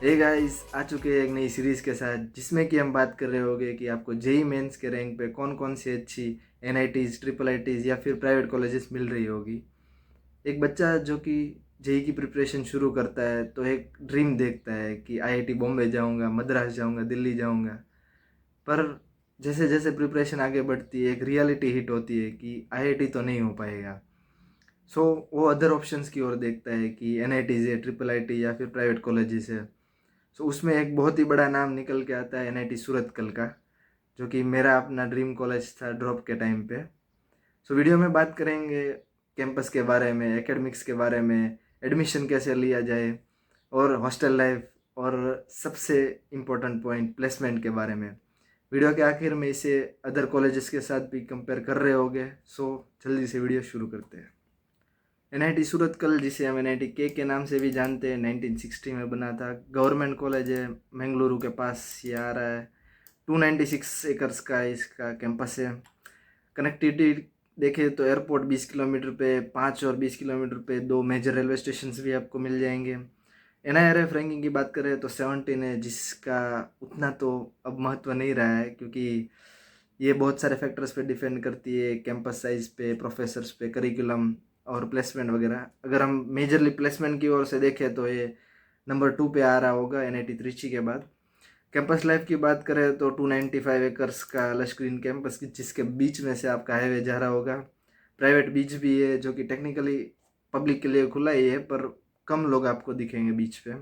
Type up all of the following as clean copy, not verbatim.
Hey guys, आ चुके हैं एक नई सीरीज़ के साथ जिसमें कि हम बात कर रहे होंगे कि आपको जेई मेंस के रैंक पे कौन कौन सी अच्छी एनआईटीज़, ट्रिपल आईटीज़ या फिर प्राइवेट कॉलेजेस मिल रही होगी। एक बच्चा जो कि जेई की प्रिपरेशन शुरू करता है तो एक ड्रीम देखता है कि आईआईटी बॉम्बे जाऊंगा, मद्रास जाऊंगा, दिल्ली जाऊंगा। पर जैसे जैसे प्रिपरेशन आगे बढ़ती है एक रियलिटी हिट होती है कि आईआईटी तो नहीं हो पाएगा। सो वो अदर ऑप्शंस की ओर देखता है कि एनआईटीज़ है, ट्रिपल आईटी या फिर प्राइवेट कॉलेजेस है। सो उसमें एक बहुत ही बड़ा नाम निकल के आता है एनआईटी सूरतकल का, जो कि मेरा अपना ड्रीम कॉलेज था ड्रॉप के टाइम पे। सो वीडियो में बात करेंगे कैंपस के बारे में, एकेडमिक्स के बारे में, एडमिशन कैसे लिया जाए और हॉस्टल लाइफ और सबसे इम्पोर्टेंट पॉइंट प्लेसमेंट के बारे में। वीडियो के आखिर में इसे अदर कॉलेजेस के साथ भी कंपेयर कर रहे होंगे। सो जल्दी से वीडियो शुरू करते हैं। एनआईटी सूरतकल, जिसे हम एनआईटी के नाम से भी जानते हैं, 1960 में बना था। गवर्नमेंट कॉलेज है, बेंगलुरु के पास ये आ रहा है। 296 एकर्स का इसका कैंपस है। कनेक्टिविटी देखें तो एयरपोर्ट 20 किलोमीटर पे, 5 और 20 किलोमीटर पे दो मेजर रेलवे स्टेशन भी आपको मिल जाएंगे। एनआईआरएफ रैंकिंग की बात करें तो 17 है, जिसका उतना तो अब महत्व नहीं रहा है क्योंकि ये बहुत सारे फैक्टर्स पे डिपेंड करती है, कैंपस साइज पे, प्रोफेसर्स पे, करिकुलम और प्लेसमेंट वगैरह। अगर हम मेजरली प्लेसमेंट की ओर से देखें तो ये नंबर 2 पे आ रहा होगा एनआईटी त्रिची के बाद। कैंपस लाइफ की बात करें तो 295 एकर्स का लश ग्रीन कैंपस की, जिसके बीच में से आपका हाईवे जा रहा होगा। प्राइवेट बीच भी है जो कि टेक्निकली पब्लिक के लिए खुला ही है, पर कम लोग आपको दिखेंगे बीच पे।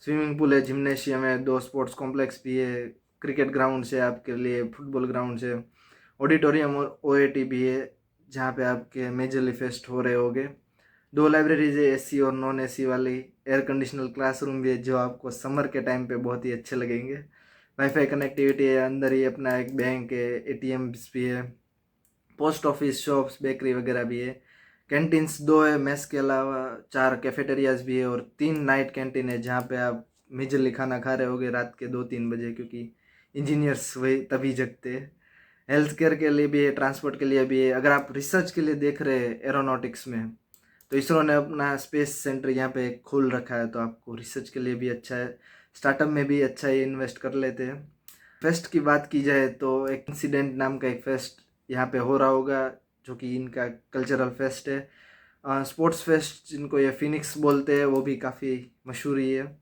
स्विमिंग पूल है, जिम्नेशियम है, दो स्पोर्ट्स कॉम्प्लेक्स भी है, क्रिकेट ग्राउंड है आपके लिए, फुटबॉल ग्राउंड है, ऑडिटोरियम और ओएटी भी है जहाँ पे आपके मेजरली फेस्ट हो रहे होंगे। दो लाइब्रेरीज है, एसी और नॉन एसी वाली। एयर कंडीशनल क्लासरूम भी है जो आपको समर के टाइम पे बहुत ही अच्छे लगेंगे। वाईफाई कनेक्टिविटी है, अंदर ही अपना एक बैंक है, एटीएम भी है, पोस्ट ऑफिस, शॉप्स, बेकरी वगैरह भी है। कैंटीन्स दो है, मेस के अलावा 4 कैफेटेरियाज भी है और 3 नाइट कैंटीन है जहाँ पे आप मेजरली खाना खा रहे होगे रात के 2-3 बजे, क्योंकि इंजीनियर्स वही तभी जगते हैं। हेल्थ केयर के लिए भी है, ट्रांसपोर्ट के लिए भी है। अगर आप रिसर्च के लिए देख रहे हैं एरोनॉटिक्स में, तो इसरो ने अपना स्पेस सेंटर यहाँ पे खोल रखा है, तो आपको रिसर्च के लिए भी अच्छा है। स्टार्टअप में भी अच्छा है, इन्वेस्ट कर लेते हैं। फेस्ट की बात की जाए तो एक इंसिडेंट नाम का एक फेस्ट यहाँ पे हो रहा होगा, जो कि इनका कल्चरल फेस्ट है। स्पोर्ट्स फेस्ट जिनको ये फिनिक्स बोलते हैं, वो भी काफ़ी मशहूर ही है।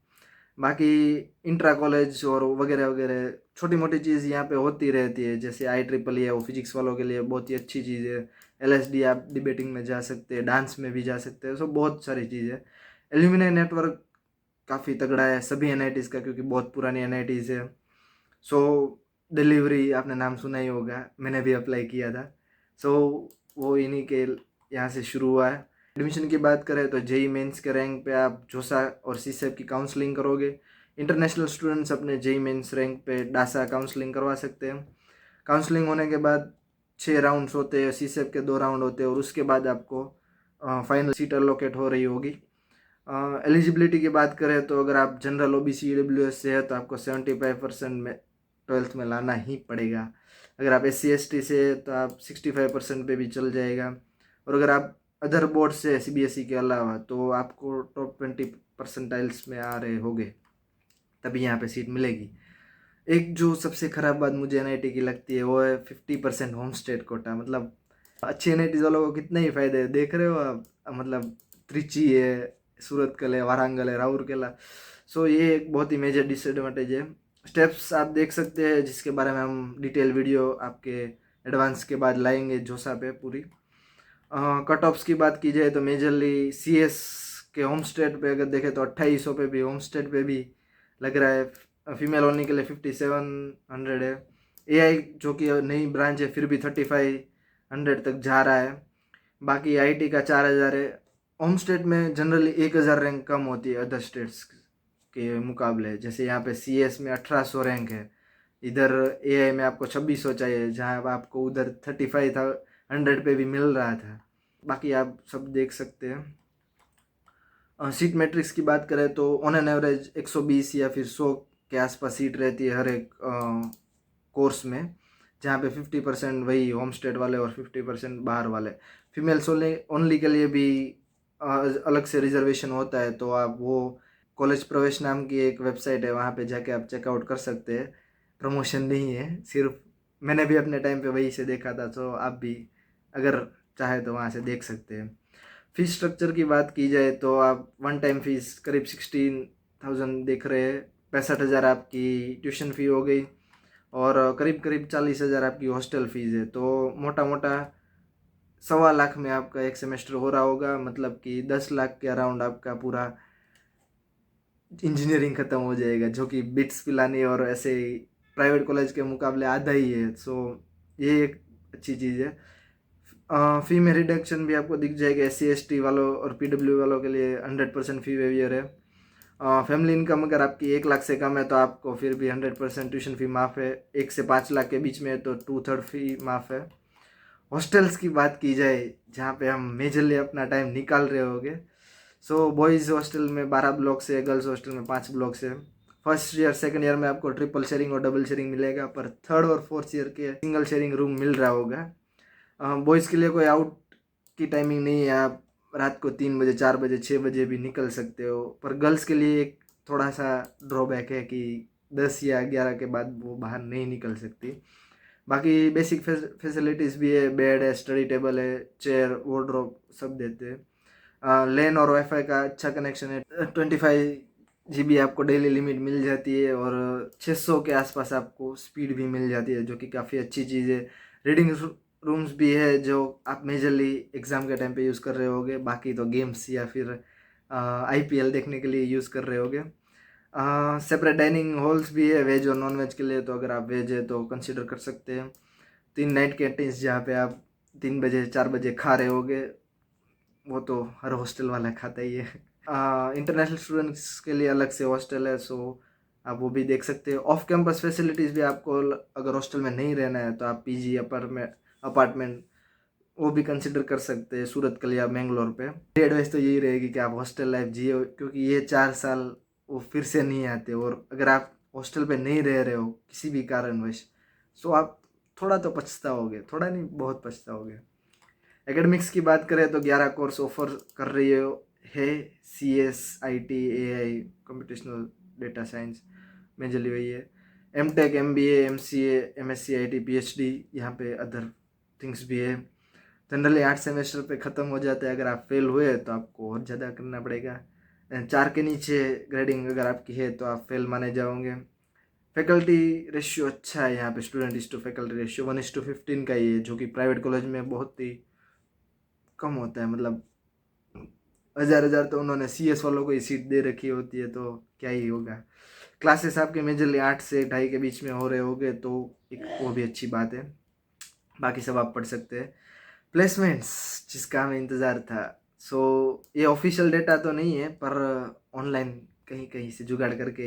बाकी इंट्रा कॉलेज और वगैरह वगैरह छोटी मोटी चीज़ यहाँ पे होती रहती है, जैसे IEEE है, वो फिजिक्स वालों के लिए बहुत ही अच्छी चीज़ है। LSD आप डिबेटिंग में जा सकते हैं, डांस में भी जा सकते हैं, सो बहुत सारी चीज़ है। एल्यूमिनाई नेटवर्क काफ़ी तगड़ा है सभी एनआईटीज़ का, क्योंकि बहुत पुरानी एनआईटीज़ है। सो डिलीवरी आपने नाम सुना ही होगा, मैंने भी अप्लाई किया था। सो वो इन्हीं के यहाँ से शुरू हुआ है। एडमिशन की बात करें तो जेई मेंस के रैंक पे आप जोसा और सीसेप की काउंसलिंग करोगे। इंटरनेशनल स्टूडेंट्स अपने जेई मेंस रैंक पे डासा काउंसलिंग करवा सकते हैं। काउंसलिंग होने के बाद 6 राउंड्स होते हैं, सीसेप के 2 राउंड होते हैं और उसके बाद आपको फाइनल सीट अलोकेट हो रही होगी। एलिजिबिलिटी की बात करें तो अगर आप जनरल ओबीसी ईडब्ल्यूएस से है तो आपको 75% में 12th में लाना ही पड़ेगा। अगर आप SC ST से है तो आप 65% पे भी चल जाएगा। और अगर आप अदर बोर्ड से CBSE के अलावा, तो आपको टॉप 20 परसेंटाइल्स में आ रहे होंगे तभी यहाँ पे सीट मिलेगी। एक जो सबसे ख़राब बात मुझे एनआईटी की लगती है वो है 50% होम स्टेट कोटा। मतलब अच्छे एनआईटी वालों को कितने ही फायदे हैं, देख रहे हो आप। मतलब त्रिची है, सूरतकल है, वारंगल है, राउरकेला। सो ये एक बहुत ही मेजर डिसएडवांटेज है। स्टेप्स आप देख सकते हैं, जिसके बारे में हम डिटेल वीडियो आपके एडवांस के बाद लाएंगे जोसा पे पूरी। कट ऑफ्स की बात की जाए तो मेजरली CS के होम स्टेट पे अगर देखें तो 2800 पे भी होम स्टेट पे भी लग रहा है। फीमेल ओनली के लिए 5700 है। AI जो कि नई ब्रांच है फिर भी 3500 तक जा रहा है। बाकी IT का 4000 है। होम स्टेट में जनरली 1000 रैंक कम होती है अदर स्टेट्स के मुकाबले। जैसे यहाँ पे CS में 1800 रैंक है, इधर AI में आपको 2600 चाहिए, जहाँ आपको उधर 3500 पे भी मिल रहा था। बाकी आप सब देख सकते हैं। सीट मैट्रिक्स की बात करें तो ऑन एन एवरेज 120 या फिर 100 के आसपास सीट रहती है हर एक कोर्स में, जहाँ पे 50% वही होम स्टेट वाले और 50% बाहर वाले। फीमेल्स ओनली के लिए भी अलग से रिजर्वेशन होता है, तो आप वो कॉलेज प्रवेश नाम की एक वेबसाइट है, वहाँ पे जाके आप चेकआउट कर सकते हैं। प्रमोशन नहीं है, सिर्फ मैंने भी अपने टाइम पे वहीं से देखा था, तो आप भी अगर चाहे तो वहाँ से देख सकते हैं। फीस स्ट्रक्चर की बात की जाए तो आप वन टाइम फीस करीब 16,000 देख रहे हैं। 65,000 आपकी ट्यूशन फ़ी हो गई और करीब करीब 40,000 आपकी हॉस्टल फीस है। तो मोटा मोटा 1.25 लाख में आपका एक सेमेस्टर हो रहा होगा, मतलब कि 10 लाख के अराउंड आपका पूरा इंजीनियरिंग ख़त्म हो जाएगा, जो कि बिट्स पिलानी और ऐसे प्राइवेट कॉलेज के मुकाबले आधा ही है। सो ये एक अच्छी चीज़ है। फ़ी में रिडक्शन भी आपको दिख जाएगा। SC ST वालों और PW वालों के लिए 100% फ़ी वेवियर है। फैमिली इनकम अगर आपकी 1 लाख से कम है तो आपको फिर भी 100% ट्यूशन फ़ी माफ़ है। 1 से 5 लाख के बीच में है तो 2/3 फ़ी माफ़ है। हॉस्टल्स की बात की जाए, जहाँ पे हम मेजरली अपना टाइम निकाल रहे होंगे, सो बॉयज़ हॉस्टल में 12 ब्लॉक से, गर्ल्स हॉस्टल में 5 ब्लॉक से। फर्स्ट ईयर सेकंड ईयर में आपको ट्रिपल शेयरिंग और डबल शेयरिंग मिलेगा, पर थर्ड और फोर्थ ईयर के सिंगल शेयरिंग रूम मिल रहा होगा। बॉयज़ के लिए कोई आउट की टाइमिंग नहीं है, आप रात को 3 बजे 4 बजे 6 बजे भी निकल सकते हो। पर गर्ल्स के लिए एक थोड़ा सा ड्रॉबैक है कि 10 या 11 के बाद वो बाहर नहीं निकल सकती। बाकी बेसिक फैसिलिटीज़ भी है, बेड है, स्टडी टेबल है, चेयर, वार्डरोब सब देते हैं। लैन और वाईफाई का अच्छा कनेक्शन है। 25 GB आपको डेली लिमिट मिल जाती है और 600 के आसपास आपको स्पीड भी मिल जाती है, जो कि काफ़ी अच्छी चीज़ है। रीडिंग रूम्स भी है जो आप मेजरली एग्ज़ाम के टाइम पे यूज़ कर रहे होगे, बाकी तो गेम्स या फिर IPL देखने के लिए यूज़ कर रहे होगे। सेपरेट डाइनिंग हॉल्स भी है वेज और नॉन वेज के लिए, तो अगर आप वेज है तो कंसिडर कर सकते हैं। 3 नाइट कैंटीन्स जहाँ पे आप 3 बजे 4 बजे खा रहे होगे, वो तो हर हॉस्टल वाला खाता ही है। इंटरनेशनल स्टूडेंट्स के लिए अलग से हॉस्टल है, सो आप वो भी देख सकते हो। ऑफ कैंपस फैसिलिटीज़ भी आपको, अगर हॉस्टल में नहीं रहना है तो आप PG अपार्टमेंट वो भी कंसिडर कर सकते हैं सूरत कल या मैंगलोर पे। मेरी एडवाइस तो यही रहेगी कि आप हॉस्टल लाइफ जियो, क्योंकि ये 4 साल वो फिर से नहीं आते। और अगर आप हॉस्टल पे नहीं रह रहे हो किसी भी कारणवश, सो आप थोड़ा तो पछताओगे, थोड़ा नहीं बहुत पछताओगे। एकेडमिक्स की बात करें तो 11 कोर्स ऑफर कर रही है CS IT AI computational data science, majorly वही है। MTech MBA MCA MSc IT PhD, यहाँ पे अदर थिंग्स भी है। जनरली 8 सेमेस्टर पे ख़त्म हो जाता है। अगर आप फेल हुए तो आपको और ज़्यादा करना पड़ेगा। 4 के नीचे ग्रेडिंग अगर आपकी है तो आप फेल माने जाओगे। फैकल्टी रेशियो अच्छा है यहाँ पे, स्टूडेंट इस टू फैकल्टी रेशियो 1:15 का ही है, जो कि प्राइवेट कॉलेज में बहुत ही कम होता है। मतलब हज़ार हज़ार तो उन्होंने CS वालों को ही सीट दे रखी होती है, तो क्या ही होगा। क्लासेस आपके मेजरली 8 से 2:30 के बीच में हो रहे होंगे, तो एक वो भी अच्छी बात है। बाकी सब आप पढ़ सकते हैं। प्लेसमेंट्स जिसका हमें इंतज़ार था, सो ये ऑफिशियल डेटा तो नहीं है, पर ऑनलाइन कहीं कहीं से जुगाड़ करके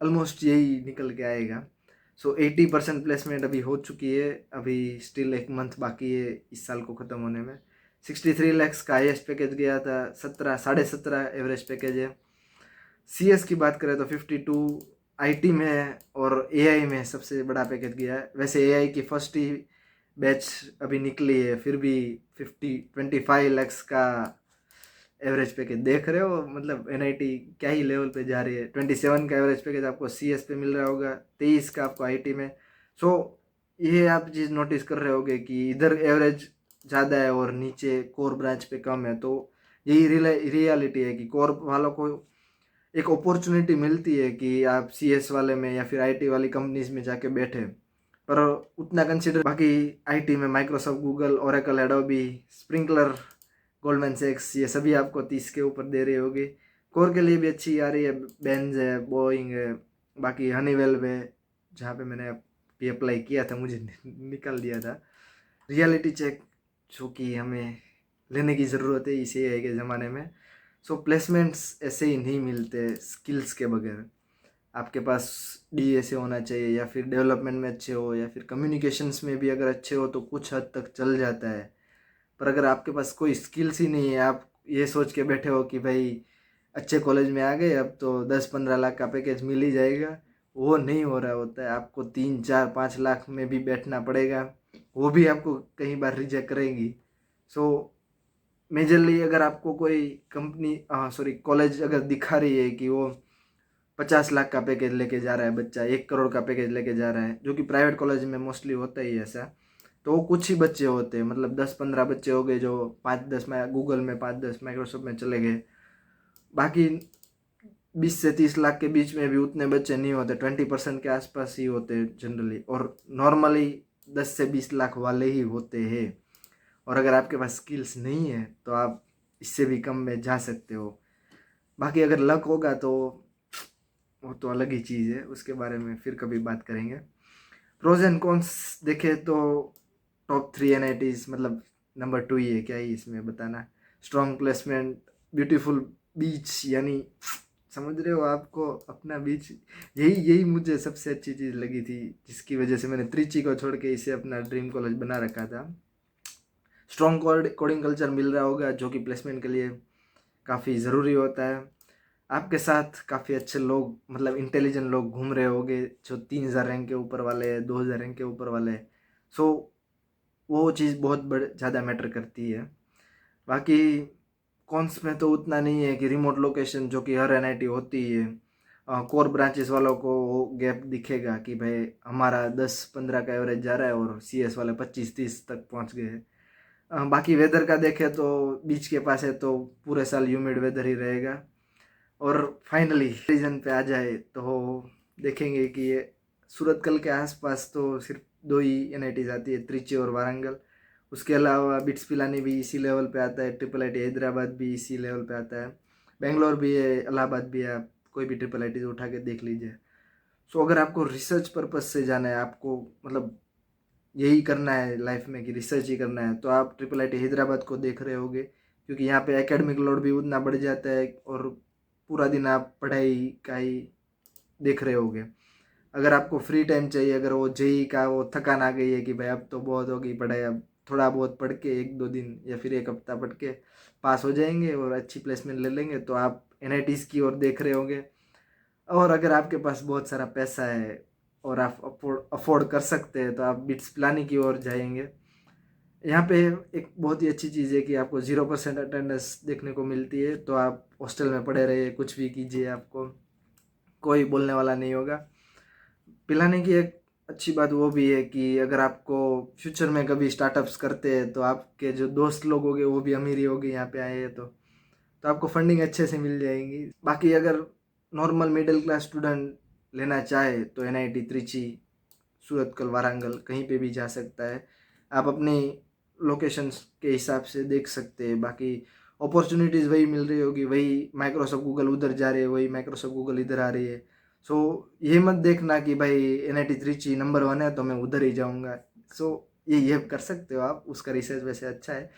ऑलमोस्ट यही निकल के आएगा। सो 80% प्लेसमेंट अभी हो चुकी है। अभी स्टिल 1 मंथ बाकी है इस साल को ख़त्म होने में। 63 लैक्स का हाईएस्ट पैकेज गया था, 17 एवरेज पैकेज है। CS की बात करें तो 52, IT में और AI में सबसे बड़ा पैकेज गया है। वैसे AI की फर्स्ट ही बैच अभी निकली है, फिर भी 25 लैक्स का एवरेज पैकेज देख रहे हो। मतलब NIT क्या ही लेवल पे जा रही है। 27 का एवरेज पैकेज आपको CS पे मिल रहा होगा, 23 का आपको IT में। सो ये आप चीज़ नोटिस कर रहे होगे कि इधर एवरेज ज़्यादा है और नीचे कोर ब्रांच पे कम है। तो यही रियलिटी है कि कोर वालों को एक अपॉर्चुनिटी मिलती है कि आप CS वाले में या फिर IT वाली कंपनीज में जाके बैठे, पर उतना कंसिडर। बाकी IT में Microsoft, Google, Oracle, Adobe, sprinkler, Goldman sex, ये सभी आपको 30 के ऊपर दे रही होगी। कोर के लिए भी अच्छी आ रही है, बेंज है, बोइंग है, बाकी हनीवेल में जहाँ पे मैंने भी अप्लाई किया था मुझे निकल दिया था। रियलिटी चेक जो कि हमें लेने की ज़रूरत है इस AI के ज़माने में। सो प्लेसमेंट्स ऐसे ही नहीं मिलते स्किल्स के बगैर। आपके पास DSA होना चाहिए, या फिर डेवलपमेंट में अच्छे हो, या फिर कम्युनिकेशंस में भी अगर अच्छे हो तो कुछ हद तक चल जाता है। पर अगर आपके पास कोई स्किल्स ही नहीं है, आप ये सोच के बैठे हो कि भाई अच्छे कॉलेज में आ गए अब तो 10-15 लाख का पैकेज मिल ही जाएगा, वो नहीं हो रहा होता है। आपको 3-4-5 लाख में भी बैठना पड़ेगा, वो भी आपको कई बार रिजेक्ट करेंगी। सो मेजरली अगर आपको कोई कंपनी कॉलेज अगर दिखा रही है कि वो 50 लाख का पैकेज लेके जा रहा है, बच्चा 1 करोड़ का पैकेज लेके जा रहा है, जो कि प्राइवेट कॉलेज में मोस्टली होता ही है ऐसा, तो वो कुछ ही बच्चे होते हैं, मतलब 10-15 बच्चे हो गए जो 5-10 में गूगल में, 5-10 माइक्रोसॉफ्ट में चले गए। बाकी 20 से 30 लाख के बीच में भी उतने बच्चे नहीं होते, 20% के आसपास ही होते हैं जनरली, और नॉर्मली 10 से 20 लाख वाले ही होते हैं। और अगर आपके पास स्किल्स नहीं है तो आप इससे भी कम में जा सकते हो। बाकी अगर लक होगा तो वो तो अलग ही चीज़ है, उसके बारे में फिर कभी बात करेंगे। प्रोज एंड कॉन्स देखें तो टॉप 3 एनआईटीज, मतलब नंबर 2 ही है, क्या ही इसमें बताना। स्ट्रॉन्ग प्लेसमेंट, ब्यूटीफुल बीच, यानी समझ रहे हो, आपको अपना बीच, यही यही मुझे सबसे अच्छी चीज़ लगी थी, जिसकी वजह से मैंने त्रिची को छोड़ के इसे अपना ड्रीम कॉलेज बना रखा था। स्ट्रॉन्ग कोडिंग कल्चर मिल रहा होगा, जो कि प्लेसमेंट के लिए काफ़ी ज़रूरी होता है। आपके साथ काफ़ी अच्छे लोग, मतलब इंटेलिजेंट लोग घूम रहे होंगे, जो 3000 रैंक के ऊपर वाले हैं, 2000 रैंक के ऊपर वाले हैं। सो वो चीज़ बहुत ज़्यादा मैटर करती है। बाकी कॉन्स में तो उतना नहीं है कि रिमोट लोकेशन, जो कि हर एनआईटी होती है, कोर ब्रांचेस वालों को वो गैप दिखेगा कि भाई हमारा 10-15 का एवरेज जा रहा है और सीएस वाले 25-30 तक पहुंच गए हैं। बाकी वेदर का देखें तो बीच के पास है तो पूरे साल ह्यूमिड वेदर ही रहेगा। और फाइनली रीजन पे आ जाए तो देखेंगे कि ये सूरतकल के आसपास तो सिर्फ 2 ही एनआईटीज आती है, त्रिची और वारंगल। उसके अलावा बिट्स पिलानी भी इसी लेवल पे आता है, ट्रिपल आईटी हैदराबाद भी इसी लेवल पे आता है, बेंगलोर भी है, इलाहाबाद भी है, आप कोई भी ट्रिपल आईटी उठा के देख लीजिए। सो अगर आपको रिसर्च पर्पज से जाना है, आपको मतलब यही करना है लाइफ में कि रिसर्च ही करना है, तो आप ट्रिपल आईटी हैदराबाद को देख रहे होगे, क्योंकि यहाँ पे एकेडमिक लोड भी उतना बढ़ जाता है और पूरा दिन आप पढ़ाई का ही देख रहे होगे। अगर आपको फ्री टाइम चाहिए, अगर वो जेई का वो थकान आ गई है कि भाई अब तो बहुत होगी पढ़ाई, अब थोड़ा बहुत पढ़ के 1-2 दिन या फिर 1 हफ्ता पढ़ के पास हो जाएंगे और अच्छी प्लेसमेंट ले लेंगे, तो आप एनआईटीज़ की ओर देख रहे होंगे। और अगर आपके पास बहुत सारा पैसा है और आप अफोर्ड कर सकते हैं, तो आप बिट्स प्लानिंग की ओर जाएंगे। यहाँ पे एक बहुत ही अच्छी चीज़ है कि आपको 0% अटेंडेंस देखने को मिलती है, तो आप हॉस्टल में पड़े रहिए, कुछ भी कीजिए, आपको कोई बोलने वाला नहीं होगा। पिलाने की एक अच्छी बात वो भी है कि अगर आपको फ्यूचर में कभी स्टार्टअप्स करते हैं तो आपके जो दोस्त लोग होंगे वो भी अमीर ही होंगे यहाँ पे आए हैं, तो आपको फंडिंग अच्छे से मिल जाएगी। बाकी अगर नॉर्मल मिडिल क्लास स्टूडेंट लेना चाहे तो एनआईटी त्रिची, सूरतकल, वारंगल कहीं पे भी जा सकता है। आप अपनी लोकेशंस के हिसाब से देख सकते हैं। बाकी अपॉर्चुनिटीज़ वही मिल रही होगी, वही माइक्रोसॉफ्ट गूगल उधर जा रही है, वही माइक्रोसॉफ्ट गूगल इधर आ रही है। सो ये मत देखना कि भाई एनआईटी त्रिची नंबर 1 है तो मैं उधर ही जाऊंगा। सो ये कर सकते हो आप, उसका रिसर्च वैसे अच्छा है।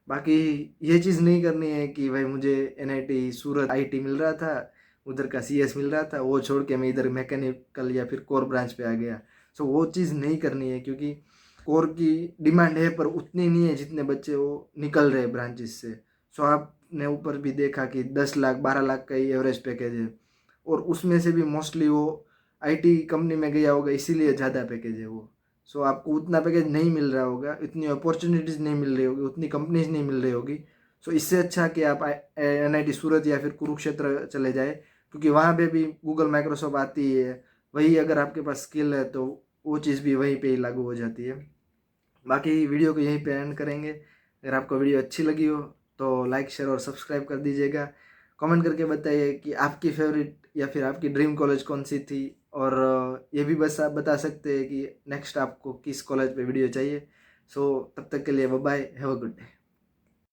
बाकी ये चीज़ नहीं करनी है कि भाई मुझे एनआईटी सूरत आईटी मिल रहा था, उधर का सीएस मिल रहा था, वो छोड़ के मैं इधर मैकेनिकल या फिर कोर ब्रांच पे आ गया। सो वो चीज़ नहीं करनी है, क्योंकि कोर की डिमांड है पर उतनी नहीं है जितने बच्चे वो निकल रहे ब्रांचेस से। सो आपने ऊपर भी देखा कि 10 लाख 12 लाख का ही एवरेज पैकेज है, और उसमें से भी मोस्टली वो आईटी कंपनी में गया होगा, इसीलिए ज़्यादा पैकेज है वो। सो आपको उतना पैकेज नहीं मिल रहा होगा, इतनी अपॉर्चुनिटीज़ नहीं मिल रही होगी, उतनी कंपनीज नहीं मिल रही होगी। सो इससे अच्छा कि आप एनआईटी सूरत या फिर कुरुक्षेत्र चले जाए, क्योंकि वहाँ पे भी गूगल माइक्रोसॉफ्ट आती है। वही अगर आपके पास स्किल है तो वो चीज़ भी वहीं पे ही लागू हो जाती है। बाकी वीडियो को यहीं पे एंड करेंगे। अगर आपको वीडियो अच्छी लगी हो तो लाइक, शेयर और सब्सक्राइब कर दीजिएगा। कमेंट करके बताइए कि आपकी फेवरेट या फिर आपकी ड्रीम कॉलेज कौन सी थी, और ये भी बस आप बता सकते हैं कि नेक्स्ट आपको किस कॉलेज पे वीडियो चाहिए। सो तब तक के लिए bye bye, have a good day.